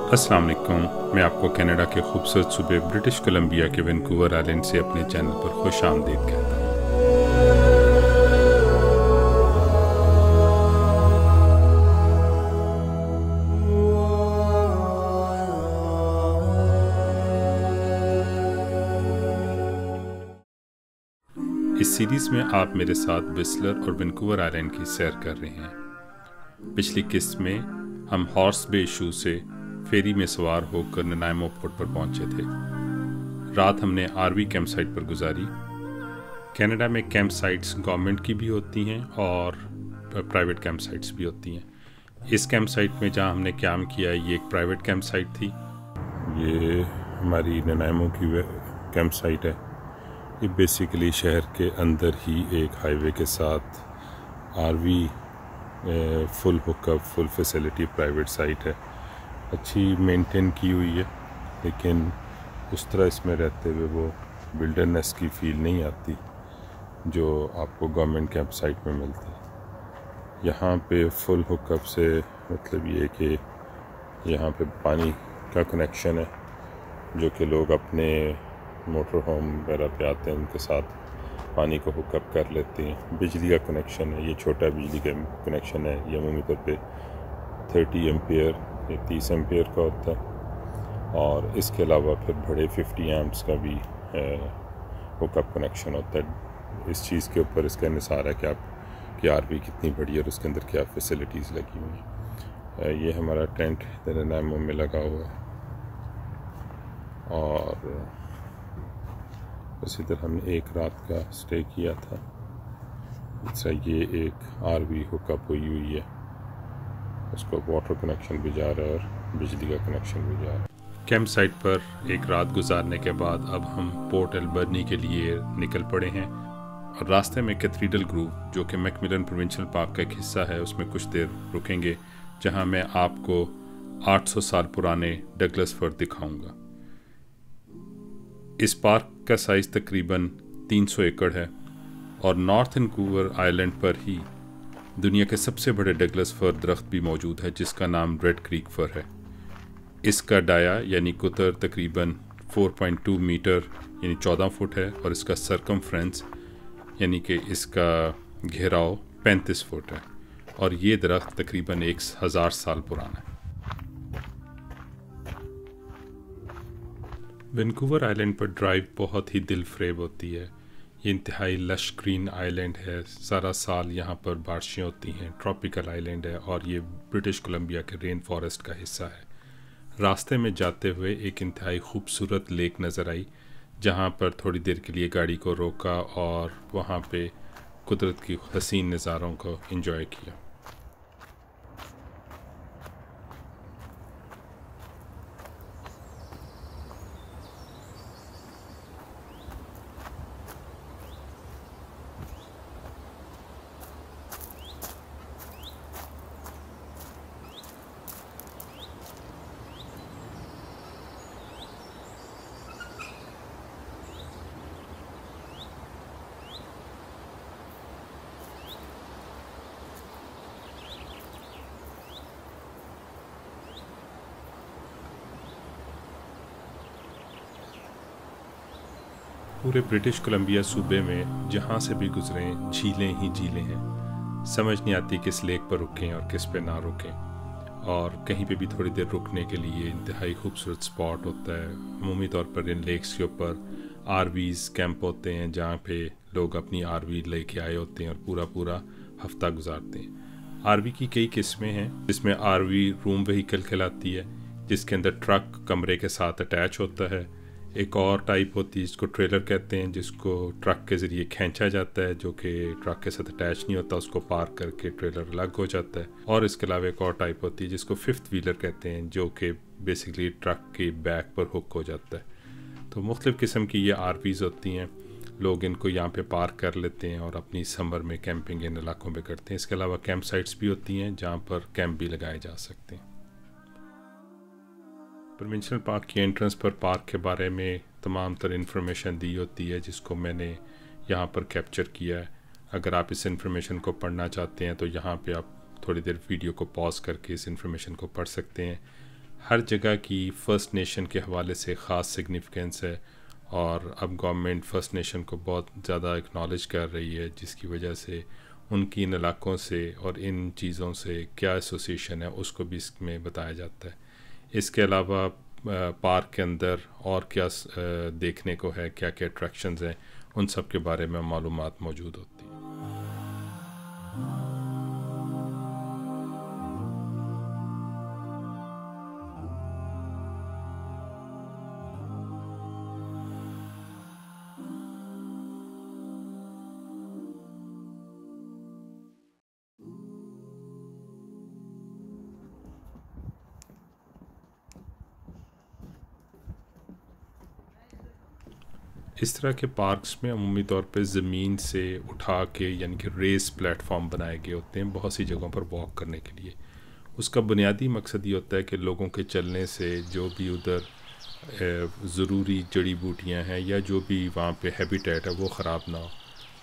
अस्सलाम वालेकुम। मैं आपको कनाडा के खूबसूरत सूबे ब्रिटिश कोलंबिया के वैंकूवर आइलैंड से अपने चैनल पर खुश आमदीद कहता हूँ। इस सीरीज़ में आप मेरे साथ व्हिस्लर और वैंकूवर आइलैंड की सैर कर रहे हैं। पिछली किस्त में हम हॉर्स बे इशू से फेरी में सवार होकर ननाइमो पोर्ट पर पहुंचे थे। रात हमने आरवी कैंप साइट पर गुजारी। कनाडा में कैंप साइट्स गवर्नमेंट की भी होती हैं और प्राइवेट कैंप साइट्स भी होती हैं। इस कैंप साइट में जहां हमने कैंप किया ये एक प्राइवेट कैंप साइट थी। ये हमारी ननाइमो की कैंप साइट है। ये बेसिकली शहर के अंदर ही एक हाईवे के साथ RV full hookup full facility private site है। अच्छी मेंटेन की हुई है, लेकिन उस तरह इसमें रहते हुए वो विल्डरनेस की फील नहीं आती जो आपको गवर्नमेंट कैंप साइट में मिलती है। यहाँ पे फुल हुकअप से मतलब ये कि यहाँ पे पानी का कनेक्शन है, जो कि लोग अपने मोटर होम वगैरह पे आते हैं उनके साथ पानी को हुकअप कर लेते हैं। बिजली का कनेक्शन है, ये छोटा बिजली का कनेक्शन है। ये अमूमी तौर पे 30 एम्पियर 30 एम्पियर का होता है, और इसके अलावा फिर बड़े 50 एम्प्स का भी हुकअप कनेक्शन होता है। इस चीज़ के ऊपर इसका निसार है कि आपकी आरवी कितनी बड़ी है और उसके अंदर क्या फैसिलिटीज़ लगी हुई हैं। ये हमारा टेंट ननाइमो में लगा हुआ है, और इसी तरह हमने एक रात का स्टे किया था। इस तरह ये एक आरवी हुकअप हुई हुई है, उसको वाटर कनेक्शन भी जा रहा है और बिजली का कनेक्शन भी जा रहा है। कैंप साइट पर एक रात गुजारने के बाद अब हम पोर्ट एल्बर्नी के लिए निकल पड़े हैं, और रास्ते में कैथेड्रल ग्रूव जो कि मैकमिलन प्रोविंशियल पार्क का एक हिस्सा है उसमें कुछ देर रुकेंगे, जहां मैं आपको 800 साल पुराने डगलस फर दिखाऊंगा। इस पार्क का साइज़ तकरीबन 300 एकड़ है, और नॉर्थ वैंकूवर आइलैंड पर ही दुनिया के सबसे बड़े डगलस फर दरख्त भी मौजूद है, जिसका नाम रेड क्रीक फर है। इसका डाया यानी कुतर तकरीबन 4.2 मीटर यानी 14 फुट है, और इसका सरकमफ्रेंस यानी कि इसका घेराव 35 फुट है, और ये दरख्त तकरीबन 1000 साल पुराना है। वैंकूवर आइलैंड पर ड्राइव बहुत ही दिलफ्रेब होती है। ये इंतहाई लश ग्रीन आइलैंड है, सारा साल यहाँ पर बारिशें होती हैं। ट्रॉपिकल आइलैंड है, और ये ब्रिटिश कोलंबिया के रेन फॉरेस्ट का हिस्सा है। रास्ते में जाते हुए एक इंतहाई खूबसूरत लेक नज़र आई, जहाँ पर थोड़ी देर के लिए गाड़ी को रोका और वहाँ पे कुदरत की हसीन नज़ारों को एंजॉय किया। पूरे ब्रिटिश कोलंबिया सूबे में जहाँ से भी गुजरें झीलें ही झीलें हैं। समझ नहीं आती किस लेक पर रुकें और किस पे ना रुकें, और कहीं पे भी थोड़ी देर रुकने के लिए इंतहाई खूबसूरत स्पॉट होता है। अमूमी तौर पर इन लेक्स के ऊपर आरवीज़ कैंप होते हैं, जहाँ पे लोग अपनी आरवी लेके आए होते हैं और पूरा पूरा हफ्ता गुजारते हैं। आरवी की कई किस्में हैं, जिसमें आरवी रूम व्हीकल कहलाती है, जिसके अंदर ट्रक कमरे के साथ अटैच होता है। एक और टाइप होती है जिसको ट्रेलर कहते हैं, जिसको ट्रक के ज़रिए खींचा जाता है, जो कि ट्रक के साथ अटैच नहीं होता, उसको पार करके ट्रेलर अलग हो जाता है। और इसके अलावा एक और टाइप होती है जिसको फिफ्थ व्हीलर कहते हैं, जो कि बेसिकली ट्रक के बैक पर हुक हो जाता है। तो मुख्तलिफ़ किस्म की ये आरवीज़ होती हैं। लोग इनको यहाँ पे पार्क कर लेते हैं और अपनी समर में कैंपिंग इन इलाकों में करते हैं। इसके अलावा कैंप साइट्स भी होती हैं जहाँ पर कैंप भी लगाए जा सकते हैं। प्रोविंशियल पार्क की एंट्रेंस पर पार्क के बारे में तमाम तर इन्फॉर्मेशन दी होती है, जिसको मैंने यहाँ पर कैप्चर किया है। अगर आप इस इन्फॉर्मेशन को पढ़ना चाहते हैं तो यहाँ पे आप थोड़ी देर वीडियो को पॉज करके इस इन्फॉर्मेशन को पढ़ सकते हैं। हर जगह की फ़र्स्ट नेशन के हवाले से ख़ास सिग्निफिकेंस है, और अब गवर्नमेंट फ़र्स्ट नेशन को बहुत ज़्यादा एक्नॉलेज कर रही है, जिसकी वजह से उनकी इन इलाक़ों से और इन चीज़ों से क्या एसोसिएशन है उसको भी इसमें बताया जाता है। इसके अलावा पार्क के अंदर और क्या देखने को है, क्या क्या अट्रैक्शंस हैं, उन सब के बारे में मालूमात मौजूद होती है। इस तरह के पार्क्स में अमूमी तौर पे ज़मीन से उठा के यानी कि रेस प्लेटफॉर्म बनाए गए होते हैं बहुत सी जगहों पर वॉक करने के लिए। उसका बुनियादी मकसद ये होता है कि लोगों के चलने से जो भी उधर ज़रूरी जड़ी बूटियाँ हैं या जो भी वहाँ पे हैबिटेट है वो ख़राब ना हो।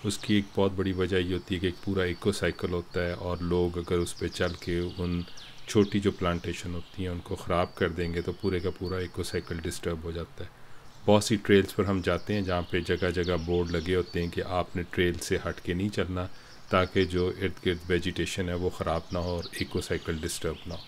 उसकी एक बहुत बड़ी वजह ये होती है कि एक पूरा इको साइकिल होता है, और लोग अगर उस पर चल के उन छोटी जो प्लांटेशन होती हैं उनको ख़राब कर देंगे तो पूरे का पूरा इको साइकिल डिस्टर्ब हो जाता है। बहुत सी ट्रेल्स पर हम जाते हैं जहाँ पे जगह जगह बोर्ड लगे होते हैं कि आपने ट्रेल से हट के नहीं चलना, ताकि जो इर्द गिर्द वेजिटेशन है वो ख़राब ना हो और इको साइकिल डिस्टर्ब ना हो।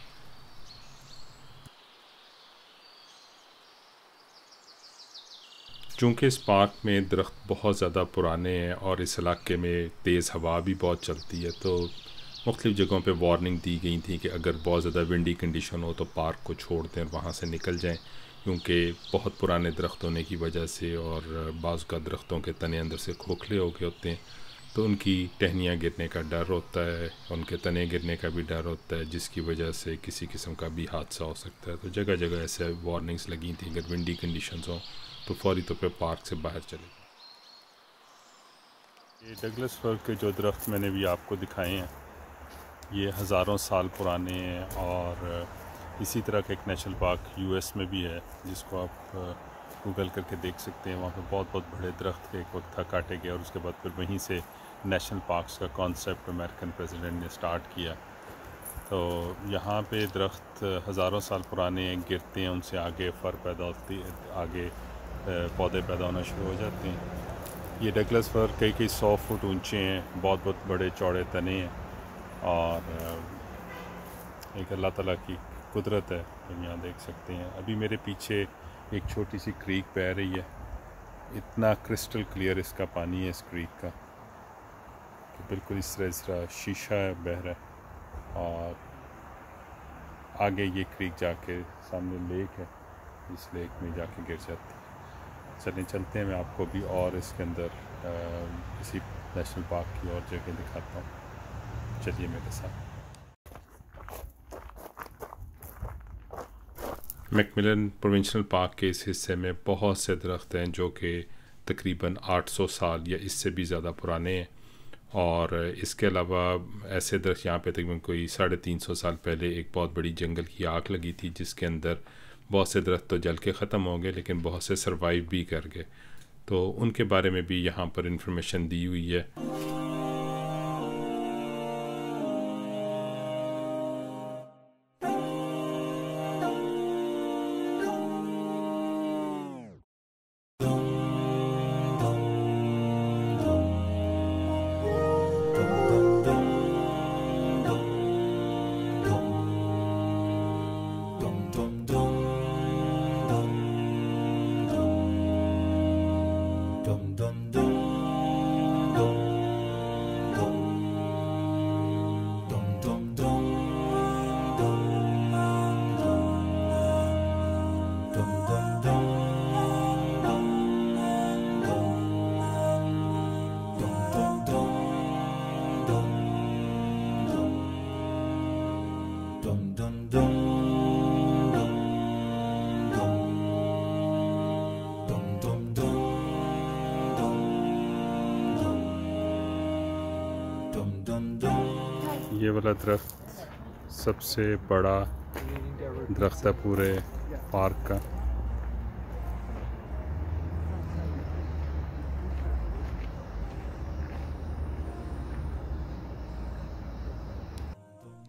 चूँकि इस पार्क में दरख्त बहुत ज़्यादा पुराने हैं और इस इलाके में तेज़ हवा भी बहुत चलती है, तो मुख्तलिफ़ जगहों पे वार्निंग दी गई थी कि अगर बहुत ज़्यादा विंडी कंडीशन हो तो पार्क को छोड़ दें और वहाँ से निकल जाएं, क्योंकि बहुत पुराने दरख्त होने की वजह से और बाज़ का दरख्तों के तने अंदर से खोखले हो गए होते हैं, तो उनकी टहनियाँ गिरने का डर होता है, उनके तने गिरने का भी डर होता है, जिसकी वजह से किसी किस्म का भी हादसा हो सकता है। तो जगह जगह ऐसे वार्निंग्स लगी थी अगर विंडी कंडीशंस हों तो फौरी तौर पर पार्क से बाहर चले। ये डगलस फर के जो दरख्त मैंने भी आपको दिखाए हैं ये हज़ारों साल पुराने हैं, और इसी तरह का एक नेशनल पार्क यूएस में भी है जिसको आप गूगल करके देख सकते हैं। वहाँ पे बहुत बहुत बड़े दरख्त के एक वक्त था काटे गए, और उसके बाद फिर वहीं से नेशनल पार्क्स का कॉन्सेप्ट अमेरिकन प्रेसिडेंट ने स्टार्ट किया। तो यहाँ पे दरख्त हज़ारों साल पुराने हैं, गिरते हैं, उनसे आगे फर पैदा होती है, आगे पौधे पैदा होना शुरू हो जाते हैं। ये डगलस फर कई 100 फुट ऊंचे हैं, बहुत बहुत बड़े चौड़े तने हैं, और एक अल्लाह ताला की कुदरत है हम यहाँ देख सकते हैं। अभी मेरे पीछे एक छोटी सी क्रीक बह रही है, इतना क्रिस्टल क्लियर इसका पानी है इस क्रीक का कि बिल्कुल इस तरह शीशा बह रहा है। और आगे ये क्रीक जाके सामने लेक है, इस लेक में जाके गिर जाती है। चलते हैं, मैं आपको भी और इसके अंदर किसी नेशनल पार्क की और जगह दिखाता हूँ। चलिए मेरे साथ। मैकमिलन प्रोविंशियल पार्क के इस हिस्से में बहुत से दरख्त हैं जो कि तकरीबन 800 साल या इससे भी ज़्यादा पुराने हैं, और इसके अलावा ऐसे दरख्त यहाँ पे तकरीबन कोई 350 साल पहले एक बहुत बड़ी जंगल की आग लगी थी, जिसके अंदर बहुत से दरख्त तो जल के ख़त्म हो गए लेकिन बहुत से सरवाइव भी कर गए। तो उनके बारे में भी यहाँ पर इंफॉर्मेशन दी हुई है। ये वाला दरख्त सबसे बड़ा दरख्त है पूरे पार्क का।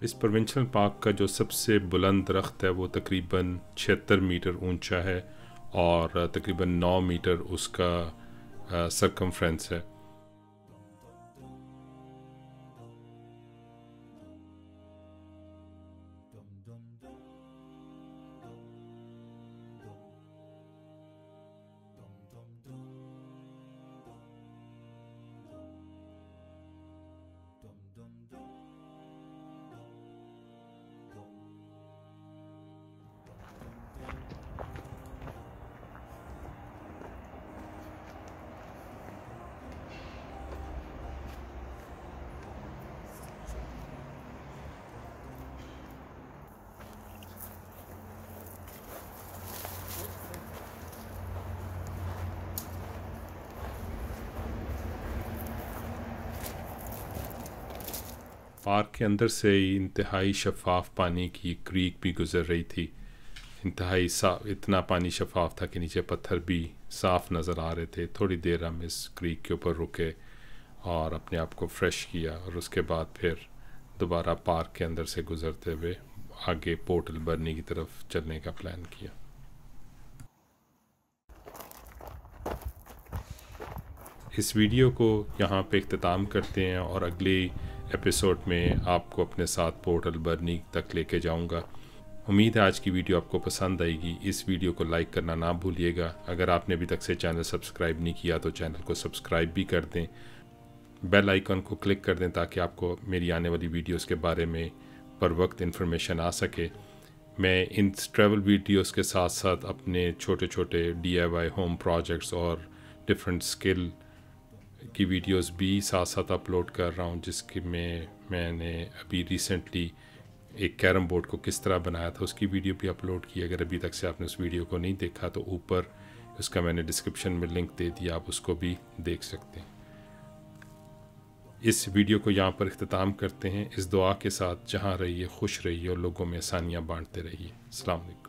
इस प्रोविंशियल पार्क का जो सबसे बुलंद दरख्त है वो तकरीबन 76 मीटर ऊंचा है और तकरीबन 9 मीटर उसका सरकमफ्रेंस है। पार्क के अंदर से इंतहाई शफाफ पानी की क्रीक भी गुज़र रही थी। इंतहाई साफ, इतना पानी शफाफ था कि नीचे पत्थर भी साफ़ नज़र आ रहे थे। थोड़ी देर हम इस क्रीक के ऊपर रुके और अपने आप को फ्रेश किया और उसके बाद फिर दोबारा पार्क के अंदर से गुज़रते हुए आगे पोर्ट अल्बर्नी की तरफ चलने का प्लान किया। इस वीडियो को यहाँ पे इख्तिताम करते हैं और अगले एपिसोड में आपको अपने साथ पोर्ट अल्बर्नी तक लेके जाऊँगा। उम्मीद है आज की वीडियो आपको पसंद आएगी। इस वीडियो को लाइक करना ना भूलिएगा। अगर आपने अभी तक से चैनल सब्सक्राइब नहीं किया तो चैनल को सब्सक्राइब भी कर दें, बेल आइकन को क्लिक कर दें ताकि आपको मेरी आने वाली वीडियोस के बारे में पर वक्त इन्फॉर्मेशन आ सके। मैं इन ट्रैवल वीडियोस के साथ साथ अपने छोटे छोटे DIY होम प्रोजेक्ट्स और डिफरेंट स्किल की वीडियोस भी साथ साथ अपलोड कर रहा हूँ, जिसकी मैंने अभी रिसेंटली एक कैरम बोर्ड को किस तरह बनाया था उसकी वीडियो भी अपलोड की। अगर अभी तक से आपने उस वीडियो को नहीं देखा तो ऊपर उसका मैंने डिस्क्रिप्शन में लिंक दे दिया, आप उसको भी देख सकते हैं। इस वीडियो को यहाँ पर इख्तिताम करते हैं इस दुआ के साथ, जहाँ रहिए खुश रहिए और लोगों में आसानियाँ बांटते रहिए। अस्सलाम वालेकुम।